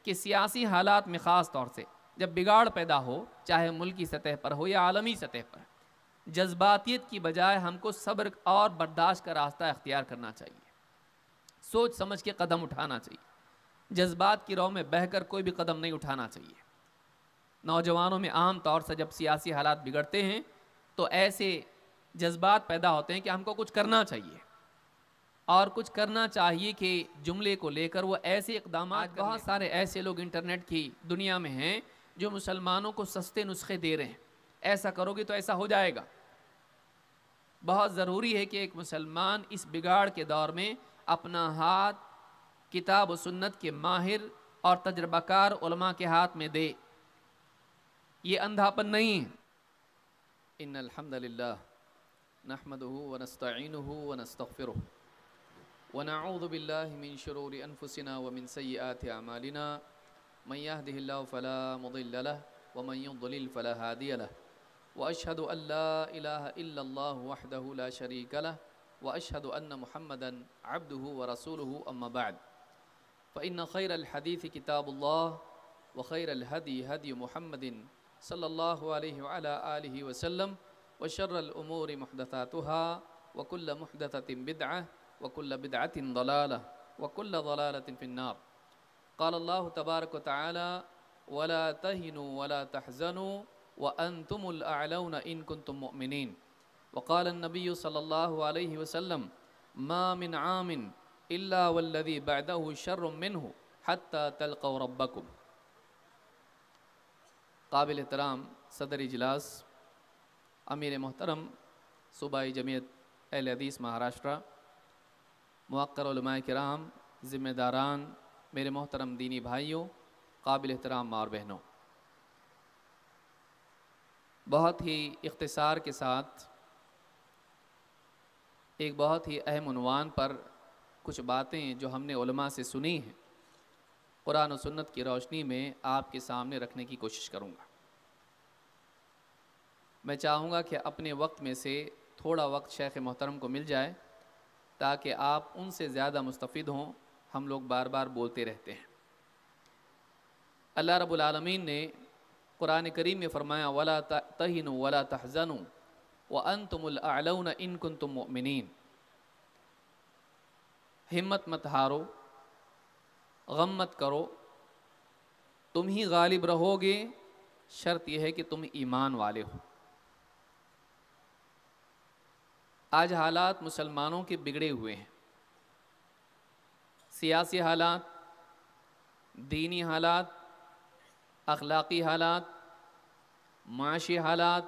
کہ سیاسی حالات میں خاص طور سے جب بگاڑ پیدا ہو، چاہے ملکی سطح پر ہو یا عالمی سطح پر، جذباتیت کی بجائے ہم کو صبر اور برداشت کا راستہ اختیار کرنا چاہیے، سوچ سمجھ کے قدم اٹھانا چاہیے، جذبات کی رو میں بہہ کر کوئی بھی قدم نہیں اٹھانا چاہیے۔ نوجوانوں میں عام طور سے جب سیاسی حالات بگڑتے ہیں تو ایسے جذبات پیدا ہوتے ہیں کہ ہم کو کچھ کرنا چاہیے، اور کچھ کرنا چاہیے کہ جملے کو لے کر وہ ایسے اقدامات، بہت سارے ایسے لوگ انٹرنیٹ کی دنیا میں ہیں جو مسلمانوں کو سستے نسخے دے رہے ہیں، ایسا کرو گے تو ایسا ہو جائے گا۔ بہت ضروری ہے کہ ایک مسلمان اس بگاڑ کے دور میں اپنا ہاتھ کتاب و سنت کے ماہر اور تجربہ کار علماء کے ہاتھ میں دے، یہ اندھاپن نہیں ہے۔ ان الحمد للہ نحمده ونستعینه ونستغفره ونعوذ باللہ من شرور انفسنا ومن سیئات اعمالنا من يهده الله فلا مضل له ومن يضلل فلا هادي له واشهد ان لا اله الا الله وحده لا شريك له واشهد ان محمدا عبده ورسوله اما بعد فان خير الحديث كتاب الله وخير الهدي هدي محمد صلی اللہ علیہ وعلى آلہ وسلم وشر الامور محدثاتها وكل محدثة بدعة وكل بدعة ضلالة وكل ضلالة في النار قال الله تبارك وتعالى ولا تهنوا ولا تحزنوا وأنتم الأعلون إن كنتم مؤمنين وقال النبي صلى الله عليه وسلم ما من عام إلا والذي بعده شر منه حتى تلقوا ربكم۔ قابل احترام صدر اجلاس، امیر محترم صوبائی جمعیت اہل حدیث مہاراشٹرا، موقر علماء کرام، ذمہ داران، میرے محترم دینی بھائیوں، قابل احترام ماں اور بہنوں، بہت ہی اختصار کے ساتھ ایک بہت ہی اہم عنوان پر کچھ باتیں جو ہم نے علماء سے سنی ہیں قرآن و سنت کی روشنی میں آپ کے سامنے رکھنے کی کوشش کروں گا۔ میں چاہوں گا کہ اپنے وقت میں سے تھوڑا وقت شیخ محترم کو مل جائے تاکہ آپ ان سے زیادہ مستفید ہوں، ہم لوگ بار بار بولتے رہتے ہیں۔ اللہ رب العالمین نے قرآن کریم میں فرمایا وَلَا تَهِنُوا وَلَا تَحْزَنُوا وَأَنْتُمُ الْأَعْلَوْنَ إِن كُنتُم مُؤْمِنِينَ، ہمت مت ہارو، غم مت کرو، تم ہی غالب رہو گے، شرط یہ ہے کہ تم ایمان والے ہو۔ آج حالات مسلمانوں کے بگڑے ہوئے ہیں، سیاسی حالات، دینی حالات، اخلاقی حالات، معاشی حالات،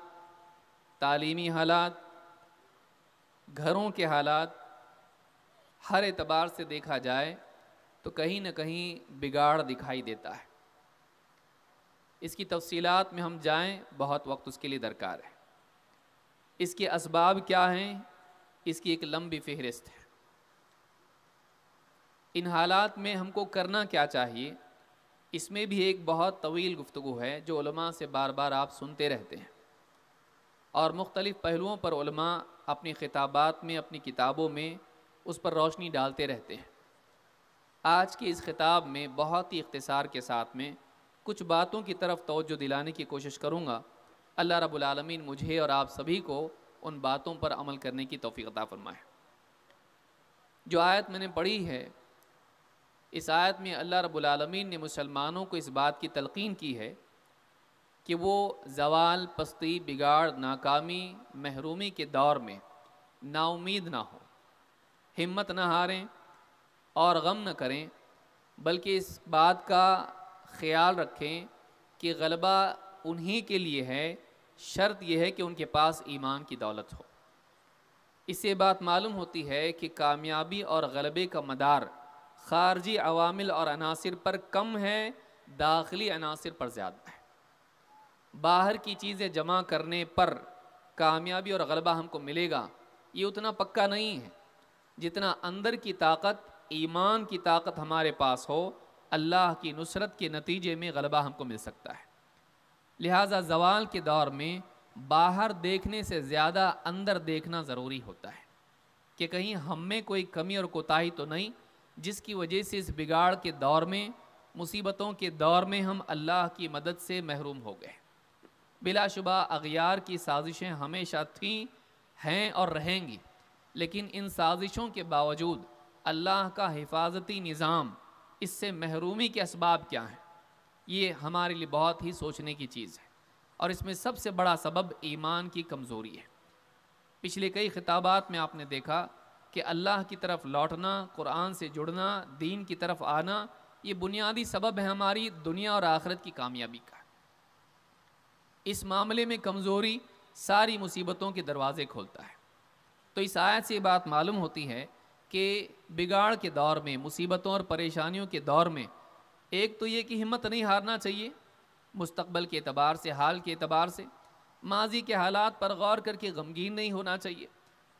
تعلیمی حالات، گھروں کے حالات، ہر اعتبار سے دیکھا جائے تو کہیں نہ کہیں بگاڑ دکھائی دیتا ہے۔ اس کی تفصیلات میں ہم جائیں بہت وقت اس کے لیے درکار ہے۔ اس کے اسباب کیا ہیں، اس کی ایک لمبی فہرست ہے۔ ان حالات میں ہم کو کرنا کیا چاہیے، اس میں بھی ایک بہت طویل گفتگو ہے جو علماء سے بار بار آپ سنتے رہتے ہیں، اور مختلف پہلوؤں پر علماء اپنی خطابات میں، اپنی کتابوں میں اس پر روشنی ڈالتے رہتے ہیں۔ آج کے اس خطاب میں بہت ہی اختصار کے ساتھ میں کچھ باتوں کی طرف توجہ دلانے کی کوشش کروں گا۔ اللہ رب العالمین مجھے اور آپ سبھی کو ان باتوں پر عمل کرنے کی توفیق عطا فرمائے۔ جو آیت میں نے پڑھی ہے، اس آیت میں اللہ رب العالمین نے مسلمانوں کو اس بات کی تلقین کی ہے کہ وہ زوال، پستی، بگاڑ، ناکامی، محرومی کے دور میں نا امید نہ ہو، ہمت نہ ہاریں اور غم نہ کریں، بلکہ اس بات کا خیال رکھیں کہ غلبہ انہی کے لیے ہے، شرط یہ ہے کہ ان کے پاس ایمان کی دولت ہو۔ اس سے بات معلوم ہوتی ہے کہ کامیابی اور غلبے کا مدار خارجی عوامل اور عناصر پر کم ہے، داخلی عناصر پر زیادہ ہے۔ باہر کی چیزیں جمع کرنے پر کامیابی اور غلبہ ہم کو ملے گا، یہ اتنا پکا نہیں ہے جتنا اندر کی طاقت، ایمان کی طاقت ہمارے پاس ہو، اللہ کی نصرت کے نتیجے میں غلبہ ہم کو مل سکتا ہے۔ لہٰذا زوال کے دور میں باہر دیکھنے سے زیادہ اندر دیکھنا ضروری ہوتا ہے کہ کہیں ہم میں کوئی کمی اور کوتاہی تو نہیں جس کی وجہ سے اس بگاڑ کے دور میں مصیبتوں کے دور میں ہم اللہ کی مدد سے محروم ہو گئے۔ بلا شبہ اغیار کی سازشیں ہمیشہ تھیں، ہیں اور رہیں گی، لیکن ان سازشوں کے باوجود اللہ کا حفاظتی نظام، اس سے محرومی کے اسباب کیا ہیں؟ یہ ہمارے لیے بہت ہی سوچنے کی چیز ہے، اور اس میں سب سے بڑا سبب ایمان کی کمزوری ہے۔ پچھلے کئی خطابات میں آپ نے دیکھا کہ اللہ کی طرف لوٹنا، قرآن سے جڑنا، دین کی طرف آنا، یہ بنیادی سبب ہے ہماری دنیا اور آخرت کی کامیابی کا۔ اس معاملے میں کمزوری ساری مصیبتوں کے دروازے کھولتا ہے۔ تو اس آیت سے یہ بات معلوم ہوتی ہے کہ بگاڑ کے دور میں، مصیبتوں اور پریشانیوں کے دور میں، ایک تو یہ کہ ہمت نہیں ہارنا چاہیے، مستقبل کے اعتبار سے، حال کے اعتبار سے، ماضی کے حالات پر غور کر کے غمگین نہیں ہونا چاہیے،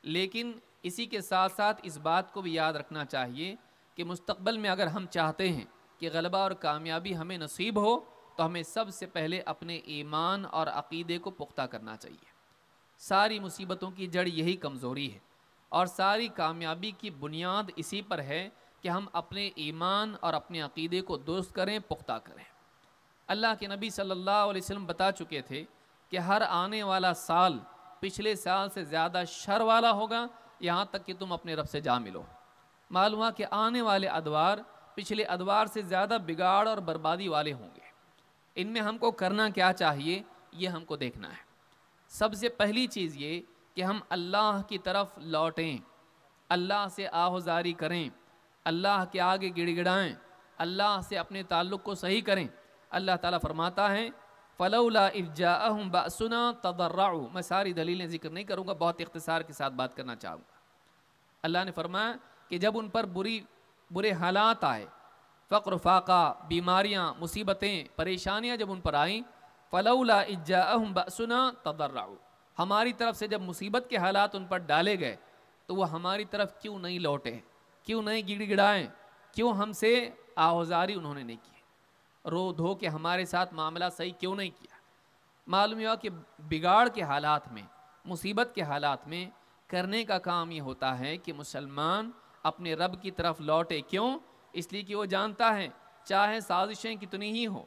لیکن اسی کے ساتھ ساتھ اس بات کو بھی یاد رکھنا چاہیے کہ مستقبل میں اگر ہم چاہتے ہیں کہ غلبہ اور کامیابی ہمیں نصیب ہو، تو ہمیں سب سے پہلے اپنے ایمان اور عقیدے کو پختہ کرنا چاہیے۔ ساری مصیبتوں کی جڑ یہی کمزوری ہے، اور ساری کامیابی کی بنیاد اسی پر ہے کہ ہم اپنے ایمان اور اپنے عقیدے کو درست کریں، پختہ کریں۔ اللہ کے نبی صلی اللہ علیہ وسلم بتا چکے تھے کہ ہر آنے والا سال پچھلے سال سے زیادہ شر والا ہوگا، یہاں تک کہ تم اپنے رب سے جا ملو۔ معلوم ہوا کہ آنے والے ادوار پچھلے ادوار سے زیادہ بگاڑ اور بربادی والے ہوں گے۔ ان میں ہم کو کرنا کیا چاہیے، یہ ہم کو دیکھنا ہے۔ سب سے پہلی چیز یہ کہ ہم اللہ کی طرف لوٹیں، اللہ سے آہوزاری کریں، اللہ کے آگے گڑ گڑائیں، اللہ سے اپنے تعلق کو صحیح کریں۔ اللہ تعالیٰ فرماتا ہے فَلَوْلَا إِذْ جَاءَهُمْ بَأْسُنَا تَضَرَّعُوا۔ میں ساری دلیلیں ذکر نہیں کروں گا، بہت اختصار کے ساتھ بات کرنا چاہوں گا۔ اللہ نے فرمایا کہ جب ان پر برے حالات آئے، فقر، فاقہ، بیماریاں، مصیبتیں، پریشانیاں جب ان پر آئیں، فَلَوْلَا إِذْ جَاءَهُمْ بَأْسُنَا تَضَرَّعُوا، ہماری طرف سے جب مصیبت کے حالات ان پر ڈالے گئے تو وہ ہماری طرف کیوں نہیں لوٹے، کیوں نہیں گڑ گڑائیں، کیوں ہم سے آہوزاری انہوں نے نہیں کی، رو دھو کے ہمارے ساتھ معاملہ صحیح کیوں نہیں کیا۔ معلوم ہوا کہ بگاڑ کے حالات میں، مصیبت کے حالات میں کرنے کا کام یہ ہوتا ہے کہ مسلمان اپنے رب کی طرف لوٹے۔ کیوں؟ اس لیے کہ وہ جانتا ہے چاہے سازشیں کتنی ہی ہوں،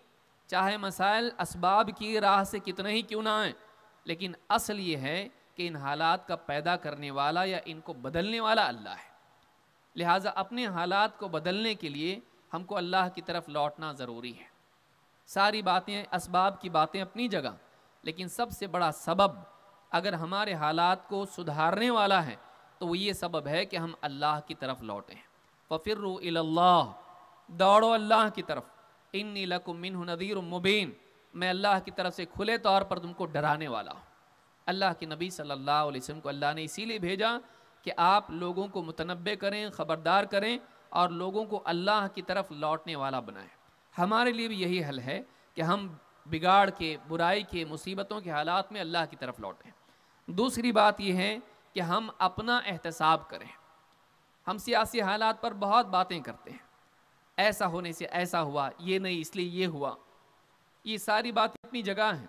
چاہے مسائل اسباب کی راہ سے کتنے ہی کیوں نہ آئیں، لیکن اصل یہ ہے کہ ان حالات کا پیدا کرنے والا یا ان کو بدلنے والا اللہ ہے۔ لہٰذا اپنے حالات کو بدلنے کے لیے ہم کو اللہ کی طرف لوٹنا ضروری ہے۔ ساری باتیں، اسباب کی باتیں اپنی جگہ، لیکن سب سے بڑا سبب اگر ہمارے حالات کو سدھارنے والا ہے تو وہ یہ سبب ہے کہ ہم اللہ کی طرف لوٹیں۔ فَفِرُّوا إِلَى اللَّهِ، دوڑو اللہ کی طرف۔ إِنِّي لَكُم مِّنْهُ نَذِيرٌ مُّبِينٌ، میں اللہ کی طرف سے کھلے طور پر تم کو ڈرانے والا ہوں۔ اللہ کے نبی صلی اللہ علیہ وسلم کو اللہ نے اسی لیے بھیجا کہ آپ لوگوں کو متنبع کریں، خبردار کریں، اور لوگوں کو اللہ کی طرف لوٹنے والا بنائیں۔ ہمارے لیے بھی یہی حل ہے کہ ہم بگاڑ کے، برائی کے، مصیبتوں کے حالات میں اللہ کی طرف لوٹیں۔ دوسری بات یہ ہے کہ ہم اپنا احتساب کریں۔ ہم سیاسی حالات پر بہت باتیں کرتے ہیں، ایسا ہونے سے ایسا ہوا، یہ نہیں اس لیے یہ ہوا، یہ ساری باتیں اپنی جگہ ہیں،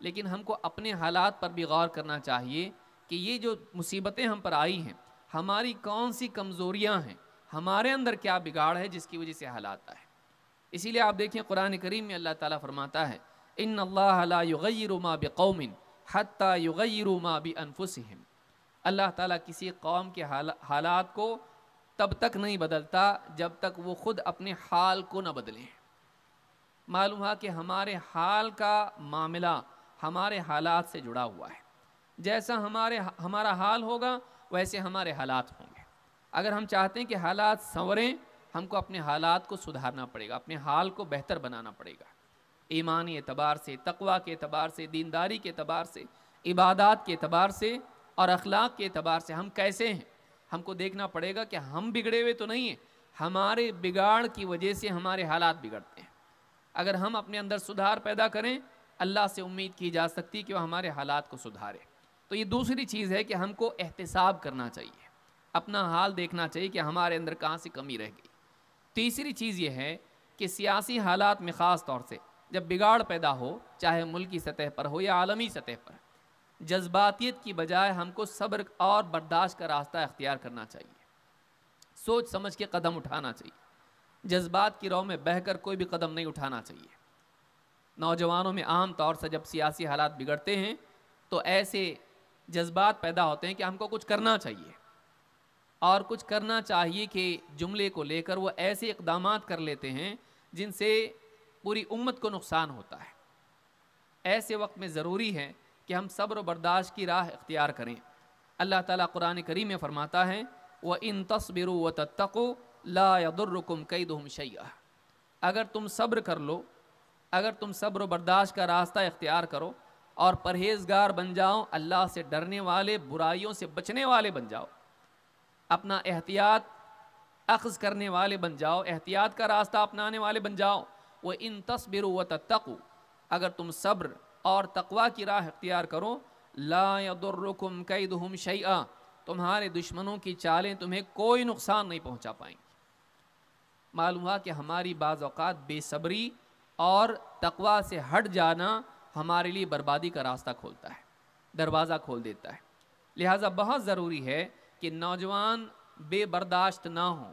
لیکن ہم کو اپنے حالات پر بھی غور کرنا چاہیے کہ یہ جو مصیبتیں ہم پر آئی ہیں، ہماری کون سی کمزوریاں ہیں، ہمارے اندر کیا بگاڑ ہے جس کی وجہ سے حالات آئے۔ اسی لیے آپ دیکھیں قرآن کریم میں اللہ تعالیٰ فرماتا ہے ان اللہ لا یغیر ما بقوم حتی یغیروا ما بانفسہم، اللہ تعالیٰ کسی قوم کے حالات کو تب تک نہیں بدلتا جب تک وہ خود اپنے حال کو نہ بدلیں۔ معلوم ہوا کہ ہمارے حال کا معاملہ ہمارے حالات سے جڑا ہوا ہے۔ جیسا ہمارا حال ہوگا ویسے ہمارے حالات ہوں گے۔ اگر ہم چاہتے ہیں کہ حالات سنوریں، ہم کو اپنے حالات کو سدھارنا پڑے گا، اپنے حال کو بہتر بنانا پڑے گا، ایمانی اعتبار سے، تقویٰ کے اعتبار سے، دینداری کے اعتبار سے، عبادات کے اعتبار سے اور اخلاق کے اعتبار سے ہم کیسے ہیں۔ ہم کو دیکھنا پڑے گا کہ ہم بگڑے ہوئے تو نہیں ہیں، ہمارے بگاڑ کی وجہ سے ہمارے حالات بگڑتے ہیں۔ اگر ہم اپنے اندر سدھار پیدا کریں، اللہ سے امید کی جا سکتی کہ وہ ہمارے حالات کو سدھارے۔ تو یہ دوسری چیز ہے کہ ہم کو احتساب کرنا چاہیے، اپنا حال دیکھنا چاہیے کہ ہمارے اندر کہاں سے کمی رہ گئی۔ تیسری چیز یہ ہے کہ سیاسی حالات میں خاص طور سے جب بگاڑ پیدا ہو، چاہے ملکی سطح پر ہو یا عالمی سطح پر، جذباتیت کی بجائے ہم کو صبر اور برداشت کا راستہ اختیار کرنا چاہیے، سوچ سمجھ کے قدم اٹھانا چاہیے۔ جذبات کی رو میں بہہ کر کوئی بھی قدم نہیں اٹھانا چاہیے۔ نوجوانوں میں عام طور سے جب سیاسی حالات بگڑتے ہیں تو ایسے جذبات پیدا ہوتے ہیں کہ ہم کو کچھ کرنا چاہیے، اور کچھ کرنا چاہیے کہ جملے کو لے کر وہ ایسے اقدامات کر لیتے ہیں جن سے پوری امت کو نقصان ہوتا ہے۔ ایسے وقت میں ضروری ہے کہ ہم صبر و برداشت کی راہ اختیار کریں۔ اللہ تعالیٰ قرآن کریم میں فرماتا ہے وَإِن تَصْبِرُوا وَتَتَّقُوا لَا يَضُرُّكُمْ كَيْدُهُمْ شَيْئًا، اگر تم صبر کر لو، اگر تم صبر و برداشت کا راستہ اختیار کرو اور پرہیزگار بن جاؤ، اللہ سے ڈرنے والے، برائیوں سے بچنے والے بن جاؤ، اپنا احتیاط اخذ کرنے والے بن جاؤ، احتیاط کا راستہ اپنانے والے بن جاؤ۔ وَإِن تَصْبِرُوا وَتَتَّقُوا، اگر تم صبر اور تقوی کی راہ اختیار کرو، لا يضركم كيدهم شيئا، تمہارے دشمنوں کی چالیں تمہیں کوئی نقصان نہیں پہنچا پائیں گی۔ معلوم ہوا کہ ہماری بعض اوقات بے صبری اور تقوی سے ہٹ جانا ہمارے لیے بربادی کا راستہ کھولتا ہے، دروازہ کھول دیتا ہے۔ لہٰذا بہت ضروری ہے کہ نوجوان بے برداشت نہ ہوں،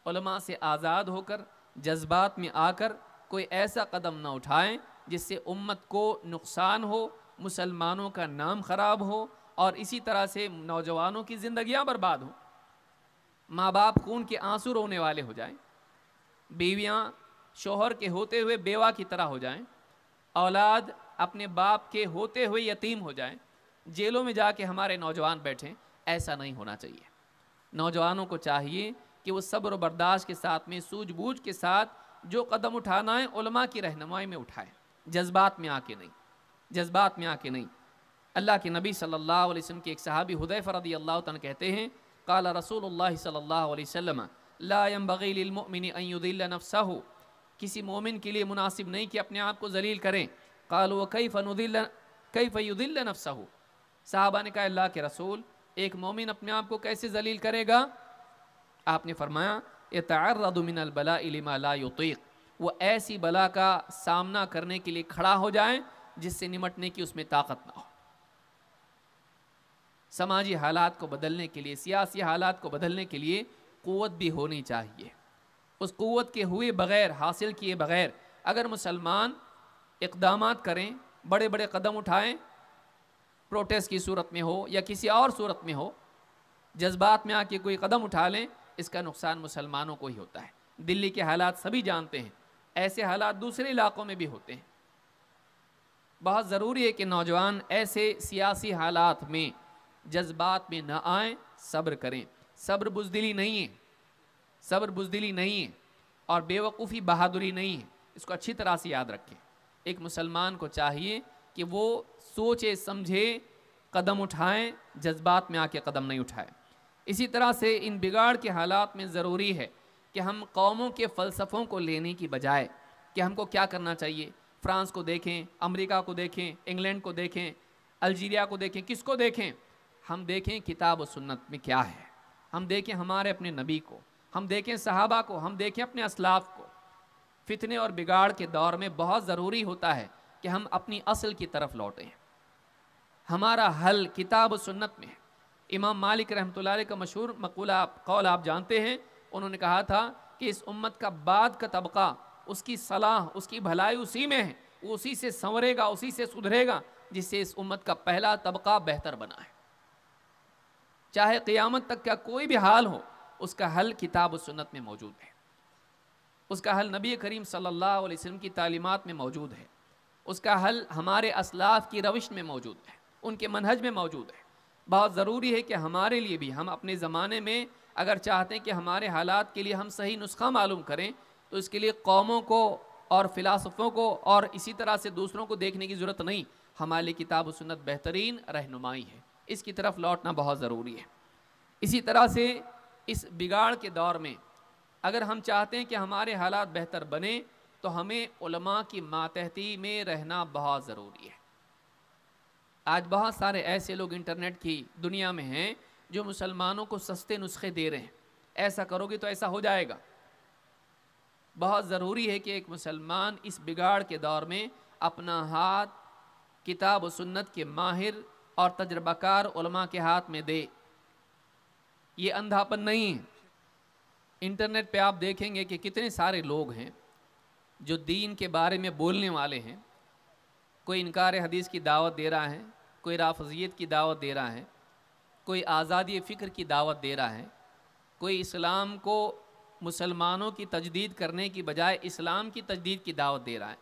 علماء سے آزاد ہو کر، جذبات میں آ کر کوئی ایسا قدم نہ اٹھائیں جس سے امت کو نقصان ہو، مسلمانوں کا نام خراب ہو، اور اسی طرح سے نوجوانوں کی زندگیاں برباد ہوں۔ ماں باپ خون کے آنسو رونے والے ہو جائیں، بیویاں شوہر کے ہوتے ہوئے بیوہ کی طرح ہو جائیں، اولاد اپنے باپ کے ہوتے ہوئے یتیم ہو جائیں، جیلوں میں جا کے ہمارے نوجوان بیٹھیں۔ ایسا نہیں ہونا چاہیے۔ نوجوانوں کو چاہیے کہ وہ صبر و برداشت کے ساتھ میں، سوجھ بوجھ کے ساتھ جو قدم اٹھانا ہے علماء کی رہنمائی میں اٹھائیں، جذبات میں آ کے نہیں، جذبات میں آ کے نہیں۔ اللہ کے نبی صلی اللہ علیہ وسلم کے ایک صحابی حذیفہ رضی اللہ عنہ کہتے ہیں قال رسول اللہ صلی اللہ علیہ وسلم لا ينبغي للمؤمن ان يذل نفسه، کسی مومن کے لیے مناسب نہیں کہ اپنے آپ کو ذلیل کریں۔ قالوا وكيف يذل نفسه، صحابہ نے کہا اللہ کے رسول ایک مومن اپنے آپ کو کیسے ذلیل کرے گا؟ آپ نے فرمایا يتعرض من البلاء لما لا يطيق، وہ ایسی بلا کا سامنا کرنے کے لیے کھڑا ہو جائیں جس سے نمٹنے کی اس میں طاقت نہ ہو۔ سماجی حالات کو بدلنے کے لیے، سیاسی حالات کو بدلنے کے لیے قوت بھی ہونی چاہیے۔ اس قوت کے ہوئے بغیر، حاصل کیے بغیر اگر مسلمان اقدامات کریں، بڑے بڑے قدم اٹھائیں، پروٹیسٹ کی صورت میں ہو یا کسی اور صورت میں ہو، جذبات میں آ کے کوئی قدم اٹھا لیں، اس کا نقصان مسلمانوں کو ہی ہوتا ہے۔ دلی کے حالات سبھی جانتے ہیں، ایسے حالات دوسرے علاقوں میں بھی ہوتے ہیں۔ بہت ضروری ہے کہ نوجوان ایسے سیاسی حالات میں جذبات میں نہ آئیں، صبر کریں۔ صبر بزدلی نہیں ہے، صبر بزدلی نہیں ہے، اور بے وقوفی بہادری نہیں ہے۔ اس کو اچھی طرح سے یاد رکھیں۔ ایک مسلمان کو چاہیے کہ وہ سوچے سمجھے قدم اٹھائیں، جذبات میں آ کے قدم نہیں اٹھائے۔ اسی طرح سے ان بگاڑ کے حالات میں ضروری ہے کہ ہم قوموں کے فلسفوں کو لینے کی بجائے کہ ہم کو کیا کرنا چاہیے، فرانس کو دیکھیں، امریکہ کو دیکھیں، انگلینڈ کو دیکھیں، الجیریا کو دیکھیں، کس کو دیکھیں، ہم دیکھیں کتاب و سنت میں کیا ہے، ہم دیکھیں ہمارے اپنے نبی کو، ہم دیکھیں صحابہ کو، ہم دیکھیں اپنے اسلاف کو۔ فتنے اور بگاڑ کے دور میں بہت ضروری ہوتا ہے کہ ہم اپنی اصل کی طرف لوٹیں۔ ہمارا حل کتاب و سنت میں ہے۔ امام مالک رحمۃ اللہ علیہ کا مشہور مقولہ قول آپ جانتے ہیں، انہوں نے کہا تھا کہ اس امت کا بعد کا طبقہ، اس کی صلاح، اس کی بھلائی اسی میں ہے، وہ اسی سے سنورے گا، اسی سے سدھرے گا جس سے اس امت کا پہلا طبقہ بہتر بنا ہے۔ چاہے قیامت تک کا کوئی بھی حال ہو، اس کا حل کتاب و سنت میں موجود ہے، اس کا حل نبی کریم صلی اللہ علیہ وسلم کی تعلیمات میں موجود ہے، اس کا حل ہمارے اسلاف کی روش میں موجود ہے، ان کے منہج میں موجود ہے۔ بہت ضروری ہے کہ ہمارے لیے بھی، ہم اپنے زمانے میں اگر چاہتے ہیں کہ ہمارے حالات کے لیے ہم صحیح نسخہ معلوم کریں، تو اس کے لیے قوموں کو اور فلاسفوں کو اور اسی طرح سے دوسروں کو دیکھنے کی ضرورت نہیں، ہمارے لیے کتاب و سنت بہترین رہنمائی ہے، اس کی طرف لوٹنا بہت ضروری ہے۔ اسی طرح سے اس بگاڑ کے دور میں اگر ہم چاہتے ہیں کہ ہمارے حالات بہتر بنیں تو ہمیں علماء کی ماتحتی میں رہنا بہت ضروری ہے۔ آج بہت سارے ایسے لوگ انٹرنیٹ کی دنیا میں ہیں جو مسلمانوں کو سستے نسخے دے رہے ہیں، ایسا کرو گے تو ایسا ہو جائے گا۔ بہت ضروری ہے کہ ایک مسلمان اس بگاڑ کے دور میں اپنا ہاتھ کتاب و سنت کے ماہر اور تجربہ کار علماء کے ہاتھ میں دے۔ یہ اندھاپن نہیں ہے، انٹرنیٹ پہ آپ دیکھیں گے کہ کتنے سارے لوگ ہیں جو دین کے بارے میں بولنے والے ہیں. کوئی انکار حدیث کی دعوت دے رہا ہے، کوئی رافضیت کی دعوت دے رہا ہے، کوئی آزادی فکر کی دعوت دے رہا ہے، کوئی اسلام کو مسلمانوں کی تجدید کرنے کی بجائے اسلام کی تجدید کی دعوت دے رہا ہے.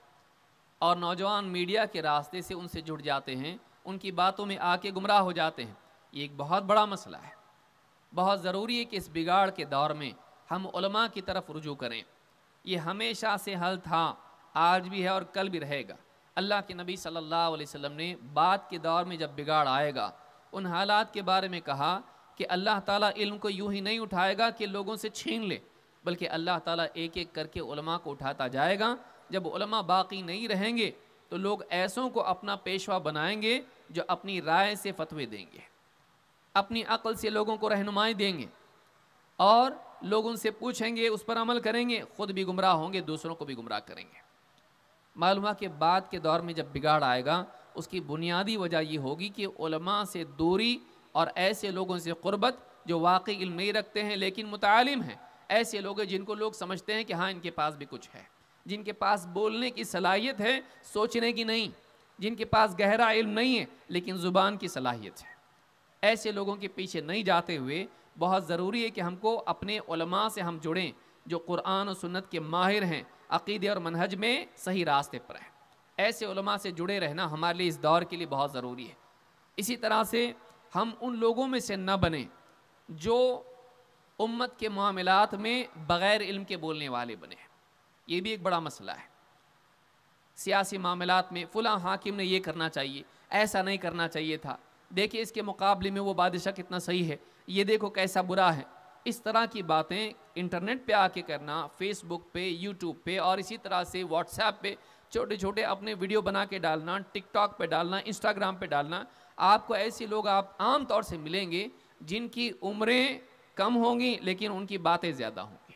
اور نوجوان میڈیا کے راستے سے ان سے جڑ جاتے ہیں، ان کی باتوں میں آ کے گمراہ ہو جاتے ہیں. یہ ایک بہت بڑا مسئلہ ہے. بہت ضروری ہے کہ اس بگاڑ کے دور میں ہم علماء کی طرف رجوع کریں. یہ ہمیشہ سے حل تھا، آج بھی ہے اور کل بھی رہے گا. اللہ کے نبی صلی اللہ علیہ وسلم نے بعد کے دور میں جب بگاڑ آئے گا ان حالات کے بارے میں کہا کہ اللہ تعالیٰ علم کو یوں ہی نہیں اٹھائے گا کہ لوگوں سے چھین لے، بلکہ اللہ تعالیٰ ایک ایک کر کے علماء کو اٹھاتا جائے گا. جب علماء باقی نہیں رہیں گے تو لوگ ایسوں کو اپنا پیشوا بنائیں گے جو اپنی رائے سے فتوے دیں گے، اپنی عقل سے لوگوں کو رہنمائی دیں گے اور لوگ ان سے پوچھیں گے، اس پر عمل کریں گے، خود بھی گمراہ ہوں گے، دوسروں کو بھی گمراہ کریں گے. معلوم ہے کہ بعد کے دور میں جب بگاڑ آئے گا اس کی بنیادی وجہ یہ ہوگی کہ علماء سے دوری اور ایسے لوگوں سے قربت جو واقعی علم نہیں رکھتے ہیں لیکن متعلم ہیں. ایسے لوگ ہیں جن کو لوگ سمجھتے ہیں کہ ہاں ان کے پاس بھی کچھ ہے، جن کے پاس بولنے کی صلاحیت ہے، سوچنے کی نہیں، جن کے پاس گہرا علم نہیں ہے لیکن زبان کی صلاحیت ہے. ایسے لوگوں کے پیچھے نہیں جاتے ہوئے بہت ضروری ہے کہ ہم کو اپنے علماء سے ہم جڑیں جو قرآن و سنت کے ماہر ہیں، عقیدے اور منہج میں صحیح راستے پر ہیں. ایسے علماء سے جڑے رہنا ہمارے لیے اس دور کے لیے بہت ضروری ہے. اسی طرح سے ہم ان لوگوں میں سے نہ بنیں جو امت کے معاملات میں بغیر علم کے بولنے والے بنے. یہ بھی ایک بڑا مسئلہ ہے. سیاسی معاملات میں فلاں حاکم نے یہ کرنا چاہیے، ایسا نہیں کرنا چاہیے تھا، دیکھیں اس کے مقابلے میں وہ بادشاہ کتنا صحیح ہے، یہ دیکھو کیسا برا ہے. اس طرح کی باتیں انٹرنیٹ پہ آ کے کرنا، فیس بک پہ، یوٹیوب پہ اور اسی طرح سے واٹس ایپ پہ چھوٹے چھوٹے اپنے ویڈیو بنا کے ڈالنا، ٹک ٹاک پہ ڈالنا، انسٹاگرام پہ ڈالنا. آپ کو ایسے لوگ آپ عام طور سے ملیں گے جن کی عمریں کم ہوں گی لیکن ان کی باتیں زیادہ ہوں گی.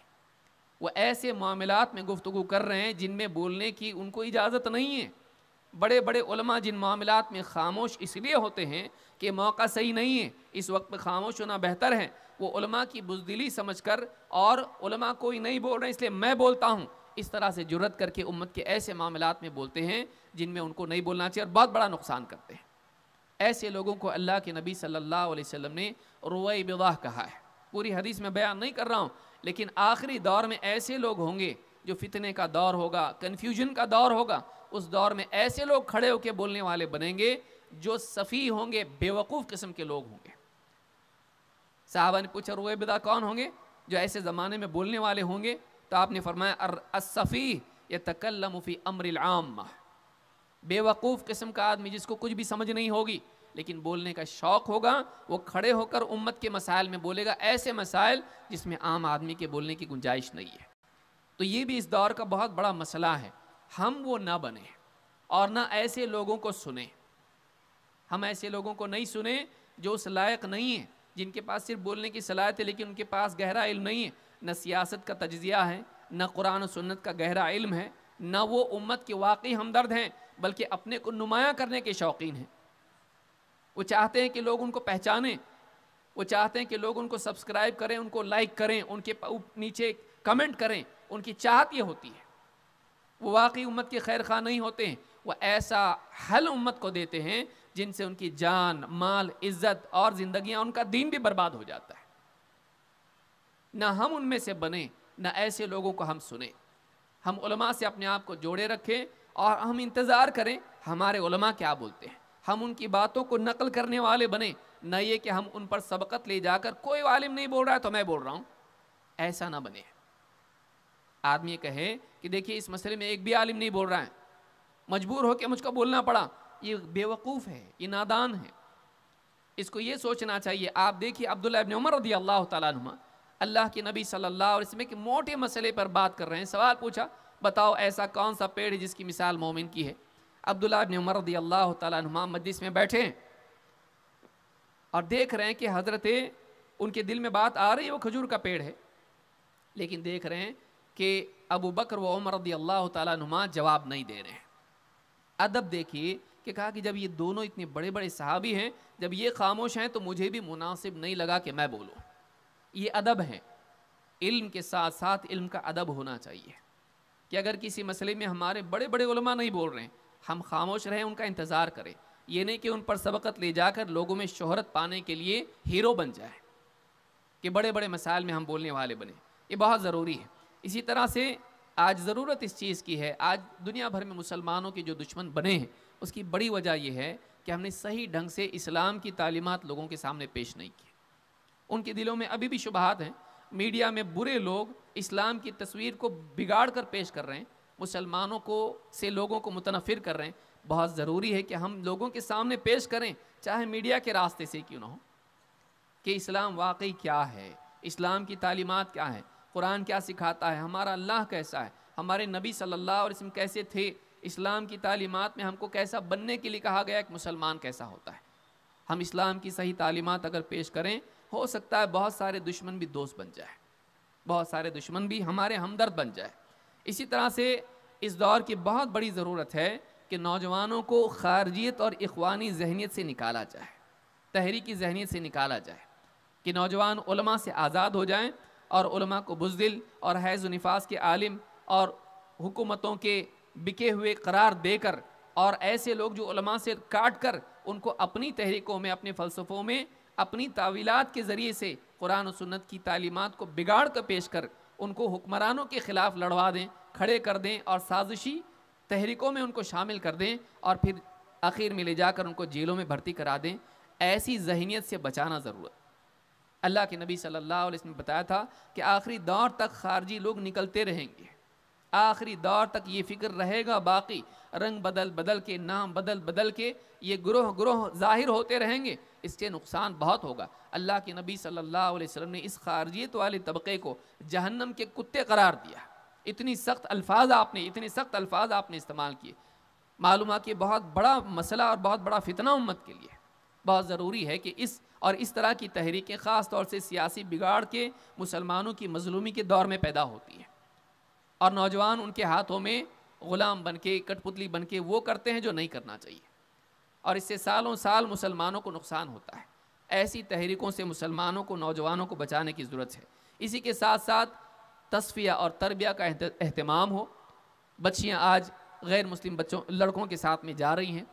وہ ایسے معاملات میں گفتگو کر رہے ہیں جن میں بولنے کی ان کو اجازت نہیں ہے. بڑے بڑے علماء جن معاملات میں خاموش اس لیے ہوتے ہیں کہ موقع صحیح نہیں ہے، اس وقت پہ خاموش ہونا بہتر ہے. وہ علماء کی بزدلی سمجھ کر اور علماء کوئی نہیں بول رہے اس لیے میں بولتا ہوں، اس طرح سے جرأت کر کے امت کے ایسے معاملات میں بولتے ہیں جن میں ان کو نہیں بولنا چاہیے اور بہت بڑا نقصان کرتے ہیں. ایسے لوگوں کو اللہ کے نبی صلی اللہ علیہ وسلم نے رویبضہ کہا ہے. پوری حدیث میں بیان نہیں کر رہا ہوں لیکن آخری دور میں ایسے لوگ ہوں گے جو فتنے کا دور ہوگا، کنفیوژن کا دور ہوگا، اس دور میں ایسے لوگ کھڑے ہو کے بولنے والے بنیں گے جو سفیہ ہوں گے، بیوقوف قسم کے لوگ ہوں گے. صحابہ نے پوچھا رویبضہ کون ہوں گے جو ایسے زمانے میں بولنے والے ہوں گے؟ تو آپ نے فرمایا السفیہ یتکلم فی امر العامہ. بیوقوف قسم کا آدمی جس کو کچھ بھی سمجھ نہیں ہوگی لیکن بولنے کا شوق ہوگا، وہ کھڑے ہو کر امت کے مسائل میں بولے گا، ایسے مسائل جس میں عام آدمی کے بولنے کی گنجائش نہیں ہے. تو یہ بھی اس دور کا بہت بڑا مسئلہ ہے. ہم وہ نہ بنیں اور نہ ایسے لوگوں کو سنیں. ہم ایسے لوگوں کو نہیں سنیں جو اس لائق نہیں ہیں، جن کے پاس صرف بولنے کی صلاحیت ہے لیکن ان کے پاس گہرا علم نہیں ہے. نہ سیاست کا تجزیہ ہے، نہ قرآن و سنت کا گہرا علم ہے، نہ وہ امت کے واقعی ہمدرد ہیں بلکہ اپنے کو نمایاں کرنے کے شوقین ہیں. وہ چاہتے ہیں کہ لوگ ان کو پہچانیں، وہ چاہتے ہیں کہ لوگ ان کو سبسکرائب کریں، ان کو لائک کریں، ان کے نیچے کمنٹ کریں. ان کی چاہت یہ ہوتی ہے. وہ واقعی امت کے خیر خواہ نہیں ہوتے ہیں. وہ ایسا حل امت کو دیتے ہیں جن سے ان کی جان، مال، عزت اور زندگیاں، ان کا دین بھی برباد ہو جاتا ہے. نہ ہم ان میں سے بنیں نہ ایسے لوگوں کو ہم سنیں. ہم علماء سے اپنے آپ کو جوڑے رکھیں اور ہم انتظار کریں ہمارے علماء کیا بولتے ہیں. ہم ان کی باتوں کو نقل کرنے والے بنیں، نہ یہ کہ ہم ان پر سبقت لے جا کر کوئی عالم نہیں بول رہا ہے تو میں بول رہا ہوں. ایسا نہ بنے. آدمی کہے کہ دیکھیے اس مسئلے میں ایک بھی عالم نہیں بول رہا ہے، مجبور ہو کے مجھ کو بولنا پڑا، یہ بیوقوف ہے، یہ نادان ہے. اس کو یہ سوچنا چاہیے. آپ دیکھیے عبداللہ ابن عمر رضی اللہ تعالیٰ عنہ اللہ کے نبی صلی اللہ علیہ وسلم کے موٹے مسئلے پر بات کر رہے ہیں. سوال پوچھا، بتاؤ ایسا کون سا پیڑ ہے جس کی مثال مومن کی ہے؟ عبداللہ ابن عمر رضی اللہ تعالیٰ عنہ مجلس میں بیٹھے ہیں اور دیکھ رہے ہیں کہ حضرت ان کے دل میں بات آ رہی ہے وہ کھجور کا پیڑ ہے، لیکن دیکھ رہے ہیں کہ ابو بکر و عمر رضی اللہ تعالیٰ عنہ جواب نہیں دے رہے ہیں. ادب دیکھیے کہ کہا کہ جب یہ دونوں اتنے بڑے بڑے صحابی ہیں، جب یہ خاموش ہیں تو مجھے بھی مناسب نہیں لگا کہ میں بولوں. یہ ادب ہے. علم کے ساتھ ساتھ علم کا ادب ہونا چاہیے کہ اگر کسی مسئلے میں ہمارے بڑے بڑے علماء نہیں بول رہے ہیں ہم خاموش رہیں، ان کا انتظار کریں، یہ نہیں کہ ان پر سبقت لے جا کر لوگوں میں شہرت پانے کے لیے ہیرو بن جائے کہ بڑے بڑے مسائل میں ہم بولنے والے بنیں، یہ بہت ضروری ہے۔ اسی طرح سے آج ضرورت اس چیز کی ہے، آج دنیا بھر میں مسلمانوں کے جو دشمن بنے ہیں اس کی بڑی وجہ یہ ہے کہ ہم نے صحیح ڈھنگ سے اسلام کی تعلیمات لوگوں کے سامنے پیش نہیں کی۔ ان کے دلوں میں ابھی بھی شبہات ہیں، میڈیا میں برے لوگ اسلام کی تصویر کو بگاڑ کر پیش کر رہے ہیں، مسلمانوں کو سے لوگوں کو متنفر کر رہے ہیں۔ بہت ضروری ہے کہ ہم لوگوں کے سامنے پیش کریں، چاہے میڈیا کے راستے سے کیوں نہ ہو، کہ اسلام واقعی کیا ہے، اسلام کی تعلیمات کیا ہیں، قرآن کیا سکھاتا ہے، ہمارا اللہ کیسا ہے، ہمارے نبی صلی اللہ علیہ وسلم کیسے تھے، اسلام کی تعلیمات میں ہم کو کیسا بننے کے لیے کہا گیا، ایک مسلمان کیسا ہوتا ہے۔ ہم اسلام کی صحیح تعلیمات اگر پیش کریں، ہو سکتا ہے بہت سارے دشمن بھی دوست بن جائے، بہت سارے دشمن بھی ہمارے ہمدرد بن جائے۔ اسی طرح سے اس دور کی بہت بڑی ضرورت ہے کہ نوجوانوں کو خارجیت اور اخوانی ذہنیت سے نکالا جائے، تحریکی ذہنیت سے نکالا جائے، کہ نوجوان علماء سے آزاد ہو جائیں اور علماء کو بزدل اور حیض و نفاس کے عالم اور حکومتوں کے بکے ہوئے قرار دے کر، اور ایسے لوگ جو علماء سے کاٹ کر ان کو اپنی تحریکوں میں، اپنے فلسفوں میں، اپنی تعویلات کے ذریعے سے قرآن و سنت کی تعلیمات کو بگاڑ کر پیش کر ان کو حکمرانوں کے خلاف لڑوا دیں، کھڑے کر دیں اور سازشی تحریکوں میں ان کو شامل کر دیں اور پھر آخر میں لے جا کر ان کو جیلوں میں بھرتی کرا دیں۔ ایسی ذہنیت سے بچانا ضرورت۔ اللہ کے نبی صلی اللہ علیہ وسلم نے بتایا تھا کہ آخری دور تک خارجی لوگ نکلتے رہیں گے، آخری دور تک یہ فکر رہے گا باقی، رنگ بدل بدل کے، نام بدل بدل کے یہ گروہ گروہ ظاہر ہوتے رہیں گے، اس سے نقصان بہت ہوگا۔ اللہ کے نبی صلی اللہ علیہ وسلم نے اس خارجیت والے طبقے کو جہنم کے کتے قرار دیا۔ اتنے سخت الفاظ آپ نے استعمال کیے، معلوم ہے کہ بہت بڑا مسئلہ اور بہت بڑا فتنہ امت کے لیے۔ بہت ضروری ہے کہ اس طرح کی تحریکیں خاص طور سے سیاسی بگاڑ کے مسلمانوں کی مظلومی کے دور میں پیدا ہوتی ہیں، اور نوجوان ان کے ہاتھوں میں غلام بن کے، کٹ پتلی بن کے وہ کرتے ہیں جو نہیں کرنا چاہیے، اور اس سے سالوں سال مسلمانوں کو نقصان ہوتا ہے۔ ایسی تحریکوں سے مسلمانوں کو، نوجوانوں کو بچانے کی ضرورت ہے۔ اسی کے ساتھ ساتھ تصفیہ اور تربیہ کا اہتمام ہو۔ بچیاں آج غیر مسلم لڑکوں کے ساتھ میں جا رہی ہیں،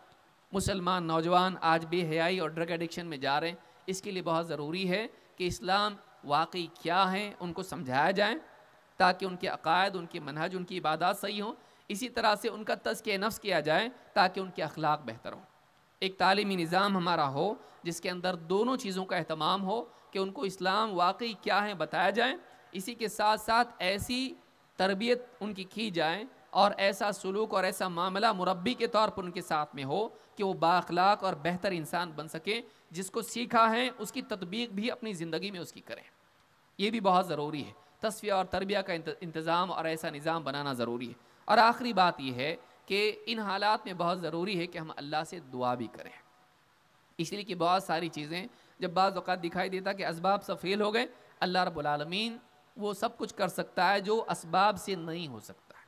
مسلمان نوجوان آج بے حیائی اور ڈرگ ایڈکشن میں جا رہے ہیں۔ اس کے لیے بہت ضروری ہے کہ اسلام واقعی کیا ہے ان کو سمجھایا جائے، تاکہ ان کے عقائد، ان کے منہج، ان کی عبادات صحیح ہوں۔ اسی طرح سے ان کا تزکیہ نفس کیا جائے تاکہ ان کے اخلاق بہتر ہوں۔ ایک تعلیمی نظام ہمارا ہو جس کے اندر دونوں چیزوں کا اہتمام ہو، کہ ان کو اسلام واقعی کیا ہے بتایا جائے، اسی کے ساتھ ساتھ ایسی تربیت ان کی جائے اور ایسا سلوک اور ایسا معاملہ مربی کے طور پر ان کے ساتھ میں ہو کہ وہ بااخلاق اور بہتر انسان بن سکے، جس کو سیکھا ہے اس کی تطبیق بھی اپنی زندگی میں اس کی کریں۔ یہ بھی بہت ضروری ہے، تصفیہ اور تربیہ کا انتظام اور ایسا نظام بنانا ضروری ہے۔ اور آخری بات یہ ہے کہ ان حالات میں بہت ضروری ہے کہ ہم اللہ سے دعا بھی کریں، اس لیے کہ بہت ساری چیزیں جب بعض اوقات دکھائی دیتا کہ اسباب سب فیل ہو گئے، اللہ رب العالمین وہ سب کچھ کر سکتا ہے جو اسباب سے نہیں ہو سکتا ہے۔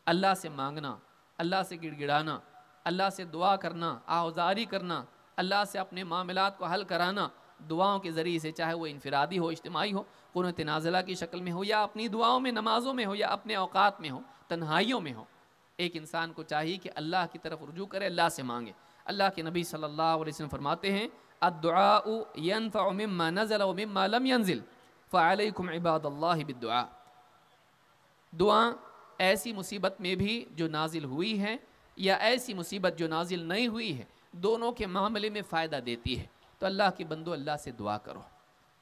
اللہ سے مانگنا، اللہ سے گڑ گڑانا، اللہ سے دعا کرنا، آہوزاری کرنا، اللہ سے اپنے معاملات کو حل کرانا دعاؤں کے ذریعے سے، چاہے وہ انفرادی ہو، اجتماعی ہو، قنوت نازلہ کی شکل میں ہو، یا اپنی دعاؤں میں، نمازوں میں ہو، یا اپنے اوقات میں ہو، تنہائیوں میں ہو۔ ایک انسان کو چاہیے کہ اللہ کی طرف رجوع کرے، اللہ سے مانگے۔ اللہ کے نبی صلی اللہ علیہ وسلم فرماتے ہیں الدعاء ينفع مما نزل ومما لم ينزل فعليكم عباد اللہ بالدعاء۔ دعا ایسی مصیبت میں بھی جو نازل ہوئی ہے یا ایسی مصیبت جو نازل نہیں ہوئی ہے، دونوں کے معاملے میں فائدہ دیتی ہے۔ تو اللہ کے بندو اللہ سے دعا کرو،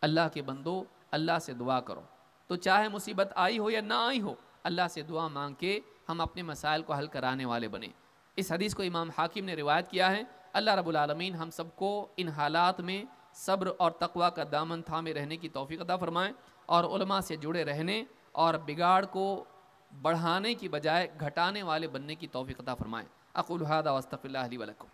اللہ کے بندو اللہ سے دعا کرو۔ تو چاہے مصیبت آئی ہو یا نہ آئی ہو، اللہ سے دعا مانگ کے ہم اپنے مسائل کو حل کرانے والے بنیں۔ اس حدیث کو امام حاکم نے روایت کیا ہے۔ اللہ رب العالمین ہم سب کو ان حالات میں صبر اور تقوی کا دامن تھامے رہنے کی توفیق عطا فرمائیں، اور علماء سے جڑے رہنے اور بگاڑ کو بڑھانے کی بجائے گھٹانے والے بننے کی توفیق عطا فرمائیں۔ اقول ھذا واستغفر اللہ لی ولکم۔